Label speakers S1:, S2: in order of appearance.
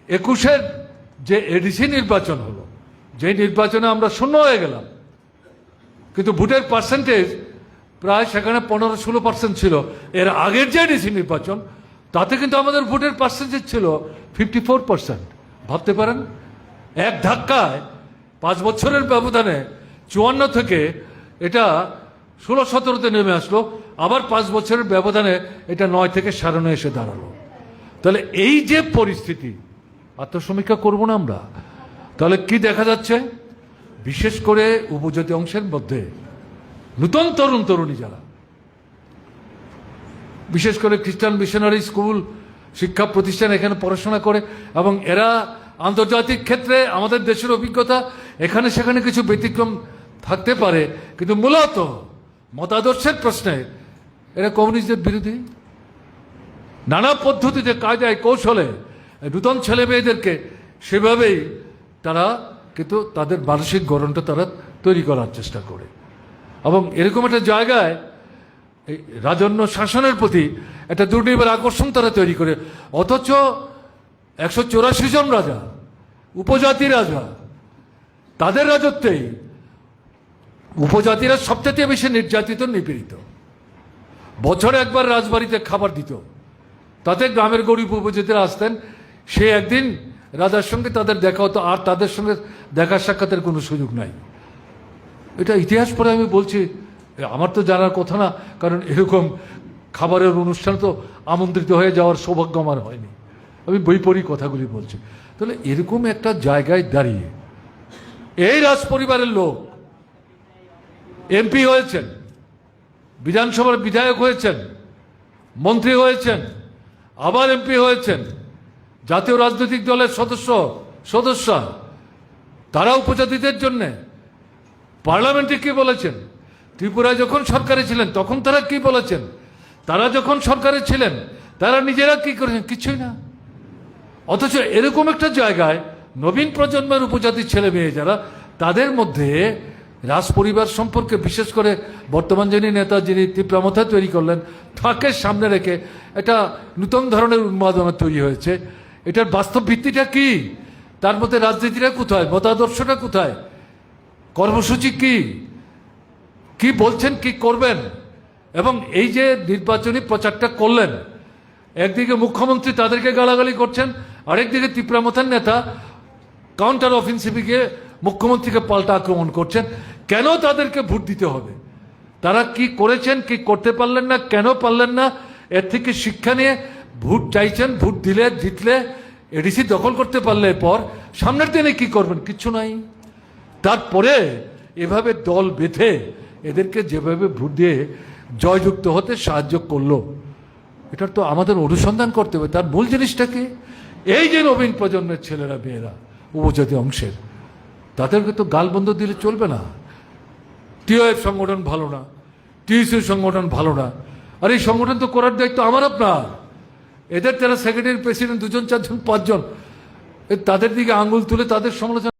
S1: 21-এর যে এডিসি নির্বাচন হলো, যে নির্বাচনে আমরা শূন্য হয়ে গেলাম, কিন্তু ভোটের পার্সেন্টেজ প্রায় সেখানে 15-16% ছিল। এর আগের যে এডিসি নির্বাচন, তাতে কিন্তু আমাদের ভোটের পার্সেন্টেজ ছিল 54%। ভাবতে পারেন, এক ধাক্কায় 5 বছরের ব্যবধানে 54 থেকে এটা 16-17-তে নেমে আসলো, আবার 5 বছরের ব্যবধানে এটা 9 থেকে 9.5 এসে দাঁড়ালো। তাহলে এই যে পরিস্থিতি, আত্মসমীক্ষা করব না আমরা? তাহলে কি দেখা যাচ্ছে? বিশেষ করে উপজাতি অংশের মধ্যে নূতন তরুণ তরুণী যারা, বিশেষ করে খ্রিস্টান মিশনারি স্কুল শিক্ষা প্রতিষ্ঠান এখানে পড়াশোনা করে, এবং এরা আন্তর্জাতিক ক্ষেত্রে আমাদের দেশের অভিজ্ঞতা, এখানে সেখানে কিছু ব্যতিক্রম থাকতে পারে, কিন্তু মূলত মতাদর্শের প্রশ্নে এরা কমিউনিস্টদের বিরোধী। নানা পদ্ধতিতে, কায়দায়, কৌশলে নূতন ছেলে মেয়েদেরকে সেভাবেই তারা কিন্তু তাদের মানসিক গড়নটা তারা তৈরি করার চেষ্টা করে, এবং এরকম একটা জায়গায় এই রাজন্য শাসনের প্রতি একটা দুর্নিবার আকর্ষণ তারা তৈরি করে। অথচ 184 জন রাজা, উপজাতি রাজা, তাদের রাজত্বেই উপজাতিরা সবচেয়ে বেশি নির্যাতিত, নিপীড়িত। বছরে একবার রাজবাড়িতে খাবার দিত, তাতে গ্রামের গরিব উপজাতিরা আসতেন, সে একদিন রাজার সঙ্গে তাদের দেখা হতো, আর তাদের সঙ্গে দেখা সাক্ষাতের কোনো সুযোগ নাই। এটা ইতিহাস পড়ে আমি বলছি, আমার তো জানার কথা না, কারণ এরকম খাবারের অনুষ্ঠান তো আমন্ত্রিত হয়ে যাওয়ার সৌভাগ্য আমার হয়নি, আমি বই পড়ি কথাগুলি বলছি। তাহলে এরকম একটা জায়গায় দাঁড়িয়ে এই রাজ পরিবারের লোক এমপি হয়েছেন, বিধানসভার বিধায়ক হয়েছেন, মন্ত্রী হয়েছেন, আবার এমপি হয়েছেন, জাতীয় রাজনৈতিক দলের সদস্য, তারা উপজাতিদের জন্যে পার্লামেন্টে কি বলেছেন? ত্রিপুরায় যখন সরকারে ছিলেন তখন তারা কি বলেছেন? তারা যখন সরকারে ছিলেন তারা নিজেরা কি করেছেন? কিছুই না। অথচ এরকম একটা জায়গায় নবীন প্রজন্মের উপজাতি ছেলে মেয়ে যারা, তাদের মধ্যে রাজ পরিবার সম্পর্কে, বিশেষ করে বর্তমান যিনি নেতা, যিনি তীব্রমতা তৈরি করলেন, তাকে সামনে রেখে একটা নূতন ধরনের উন্মাদনা তৈরি হয়েছে। এটার বাস্তব ভিত্তিটা কি? তার মধ্যে রাজনীতিটা কোথায়? মতাদর্শটা কোথায়? কর্মসূচি কি? কি বলছেন, কি করবেন? এবং এই যে নির্বাচনী প্রচারটা করলেন, একদিকে মুখ্যমন্ত্রী তাদেরকে গালাগালি করছেন, আরেকদিকে তীব্রমতার নেতা কাউন্টার অফেন্সিভে গিয়ে মুখ্যমন্ত্রীকে পাল্টা আক্রমণ করছেন। কেন তাদেরকে ভোট দিতে হবে? তারা কি করেছেন, কি করতে পারলেন না, কেন পারলেন না, এর থেকে শিক্ষা নিয়ে ভোট চাইছেন। ভোট দিলে, জিতলে, এডিসি দখল করতে পারলে পর সামনের দিনে কি করবেন? কিচ্ছু নাই। তারপরে এভাবে দল বেঁধে এদেরকে যেভাবে ভোট দিয়ে জয়যুক্ত হতে সাহায্য করলো, এটার তো আমাদের অনুসন্ধান করতে হবে। তার মূল জিনিসটা কি? এই যে নবীন প্রজন্মের ছেলেরা মেয়েরা উপজাতি অংশের, তাদেরকে তো গালবন্ধ দিলে চলবে না। টিওএফ সংগঠন ভালো না, টিইসি সংগঠন ভালো না, আর এই সংগঠন তো করার দায়িত্ব আমার আপনার। এদের যারা সেক্রেটারি, প্রেসিডেন্ট, 2 জন 4 জন 5 জন, তাদের দিকে আঙুল তুলে তাদের সমালোচনা